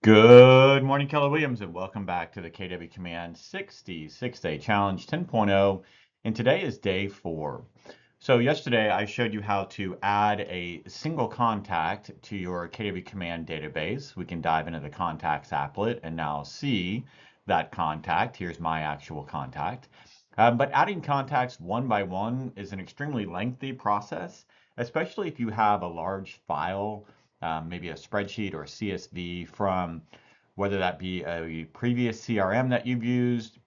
Good morning, Keller Williams, and welcome back to the KW Command 66-Day Challenge 10.0. And today is day 4. So yesterday I showed you how to add a single contact to your KW Command database. We can dive into the contacts applet and now see that contact. Here's my actual contact. But adding contacts one by one is an extremely lengthy process, especially if you have a large file, maybe a spreadsheet or CSV from whether that be a previous CRM that you've used.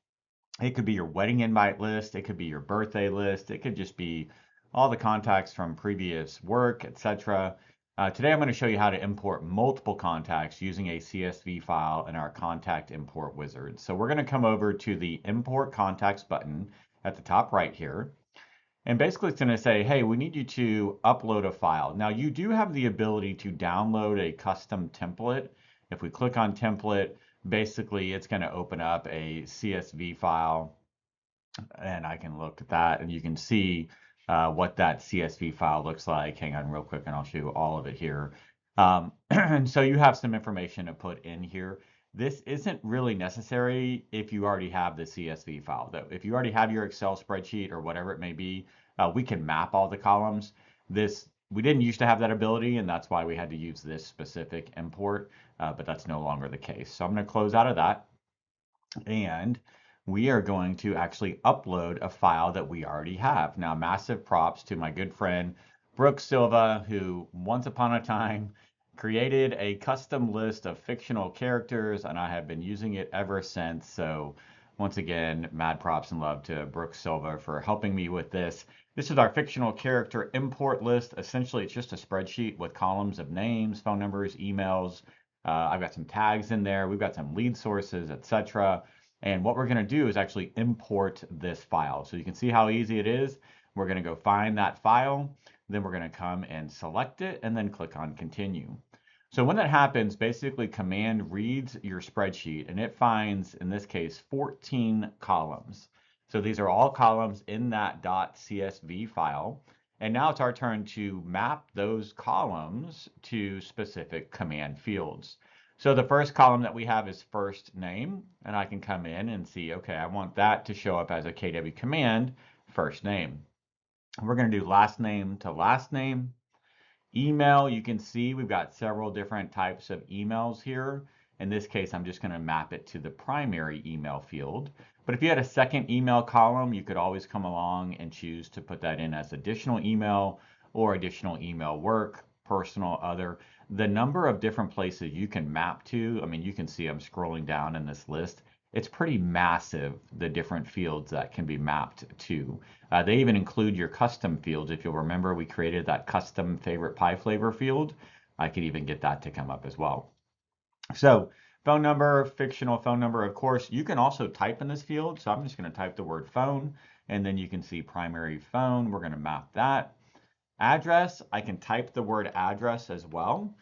It could be your wedding invite list. It could be your birthday list. It could just be all the contacts from previous work, etc. Today I'm going to show you how to import multiple contacts using a CSV file in our contact import wizard. So we're going to come over to the import contacts button at the top right here. And basically it's going to say, hey, we need you to upload a file. Now you do have the ability to download a custom template. If we click on template, basically it's going to open up a CSV file, and I can look at that and you can see what that CSV file looks like. Hang on real quick and I'll show you all of it here. And so you have some information to put in here. This isn't really necessary if you already have the CSV file, though. If you already have your Excel spreadsheet or whatever it may be, we can map all the columns. We didn't used to have that ability, and that's why we had to use this specific import, but that's no longer the case. So I'm going to close out of that, and we are going to actually upload a file that we already have. Now, massive props to my good friend Brooke Silva, who once upon a time created a custom list of fictional characters, and I have been using it ever since. So once again, mad props and love to Brooke Silva for helping me with this. This is our fictional character import list. Essentially, it's just a spreadsheet with columns of names, phone numbers, emails. I've got some tags in there. We've got some lead sources, etc. And what we're going to do is actually import this file. So you can see how easy it is. We're going to go find that file. Then we're going to come and select it and then click on continue. So when that happens, basically Command reads your spreadsheet and it finds, in this case, 14 columns. So these are all columns in that .csv file. And now it's our turn to map those columns to specific command fields. So the first column that we have is first name, and I can come in and see, okay, I want that to show up as a KW command, first name. We're going to do last name to last name. Email, you can see we've got several different types of emails here. In this case, I'm just going to map it to the primary email field. But if you had a second email column, you could always come along and choose to put that in as additional email or additional email work, personal, other. The number of different places you can map to, I mean, you can see I'm scrolling down in this list. It's pretty massive, the different fields that can be mapped to. They even include your custom fields. If you'll remember, we created that custom favorite pie flavor field. I could even get that to come up as well. So phone number, fictional phone number, of course, you can also type in this field. So I'm just going to type the word phone, and then you can see primary phone. We're going to map that. Address, I can type the word address as well.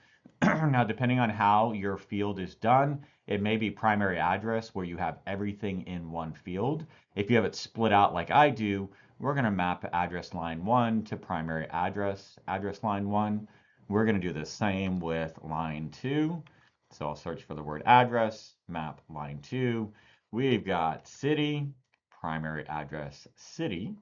Now, depending on how your field is done, it may be primary address where you have everything in one field. If you have it split out like I do, we're going to map address line 1 to primary address, address line 1. We're going to do the same with line 2. So I'll search for the word address, map line 2. We've got city, primary address, city.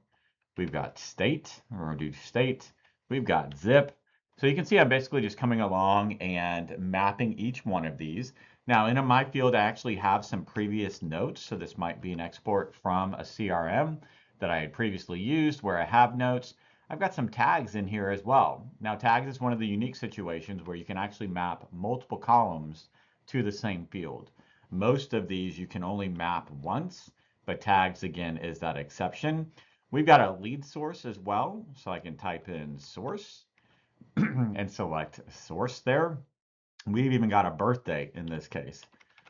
We've got state, we're going to do state. We've got zip. So you can see I'm basically just coming along and mapping each one of these. Now in my field, I actually have some previous notes. So this might be an export from a CRM that I had previously used where I have notes. I've got some tags in here as well. Now tags is one of the unique situations where you can actually map multiple columns to the same field. Most of these you can only map once, but tags again is that exception. We've got a lead source as well, so I can type in source and select source there. We've even got a birthday in this case.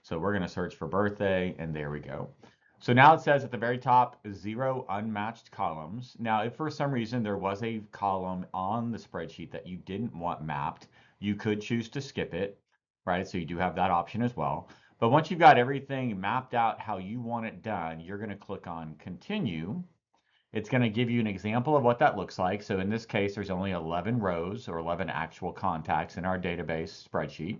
So we're going to search for birthday, and there we go. So now it says at the very top, 0 unmatched columns. Now, if for some reason there was a column on the spreadsheet that you didn't want mapped, you could choose to skip it, right? So you do have that option as well. But once you've got everything mapped out how you want it done, you're going to click on continue. It's going to give you an example of what that looks like. So in this case, there's only 11 rows or 11 actual contacts in our database spreadsheet.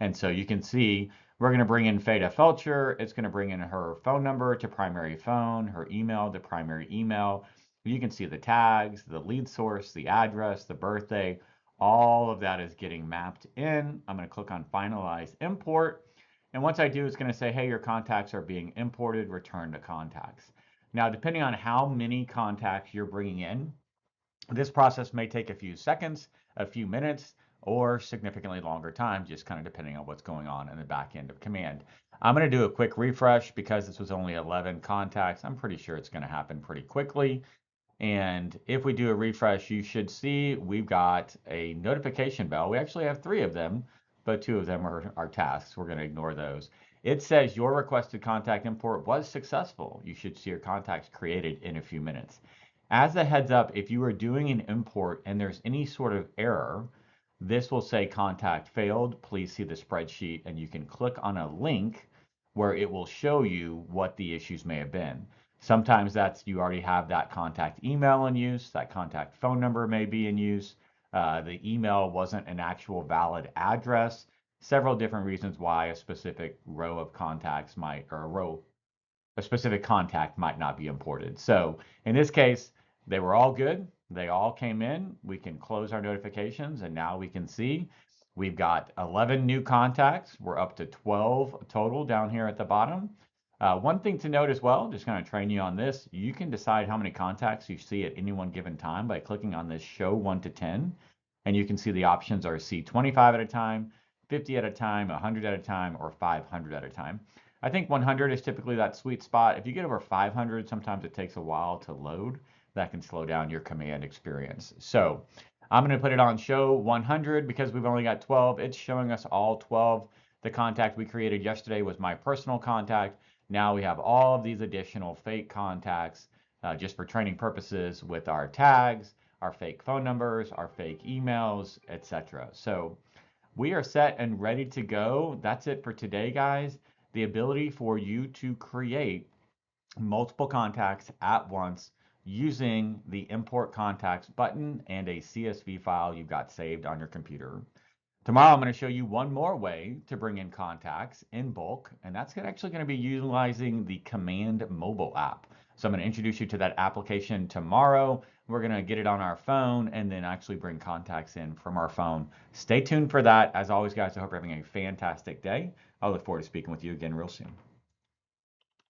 And so you can see we're going to bring in Fada Felcher. It's going to bring in her phone number to primary phone, her email to primary email. You can see the tags, the lead source, the address, the birthday. All of that is getting mapped in. I'm going to click on Finalize Import. And once I do, it's going to say, hey, your contacts are being imported, return to contacts. Now, depending on how many contacts you're bringing in, this process may take a few seconds, a few minutes, or significantly longer time, just kind of depending on what's going on in the back end of command. I'm going to do a quick refresh because this was only 11 contacts. I'm pretty sure it's going to happen pretty quickly. And if we do a refresh, you should see we've got a notification bell. We actually have 3 of them, but 2 of them are tasks. We're going to ignore those. It says your requested contact import was successful. You should see your contacts created in a few minutes. As a heads up, if you are doing an import and there's any sort of error, this will say contact failed. Please see the spreadsheet, and you can click on a link where it will show you what the issues may have been. Sometimes that's you already have that contact email in use, that contact phone number may be in use. The email wasn't an actual valid address. Several different reasons why a specific row of contacts might, or a specific contact might not be imported. So in this case, they were all good. They all came in. We can close our notifications, and now we can see we've got 11 new contacts. We're up to 12 total down here at the bottom. One thing to note as well, just going to train you on this, you can decide how many contacts you see at any one given time by clicking on this show 1 to 10. And you can see the options are see 25 at a time, 50 at a time, 100 at a time, or 500 at a time. I think 100 is typically that sweet spot. If you get over 500, sometimes it takes a while to load. That can slow down your command experience. So I'm going to put it on show 100 because we've only got 12. It's showing us all 12. The contact we created yesterday was my personal contact. Now we have all of these additional fake contacts just for training purposes with our tags, our fake phone numbers, our fake emails, etc. So we are set and ready to go. That's it for today, guys. The ability for you to create multiple contacts at once using the import contacts button and a CSV file you've got saved on your computer. Tomorrow, I'm going to show you one more way to bring in contacts in bulk, and that's actually going to be utilizing the Command mobile app. So I'm going to introduce you to that application tomorrow. We're going to get it on our phone and then actually bring contacts in from our phone. Stay tuned for that. As always, guys, I hope you're having a fantastic day. I look forward to speaking with you again real soon.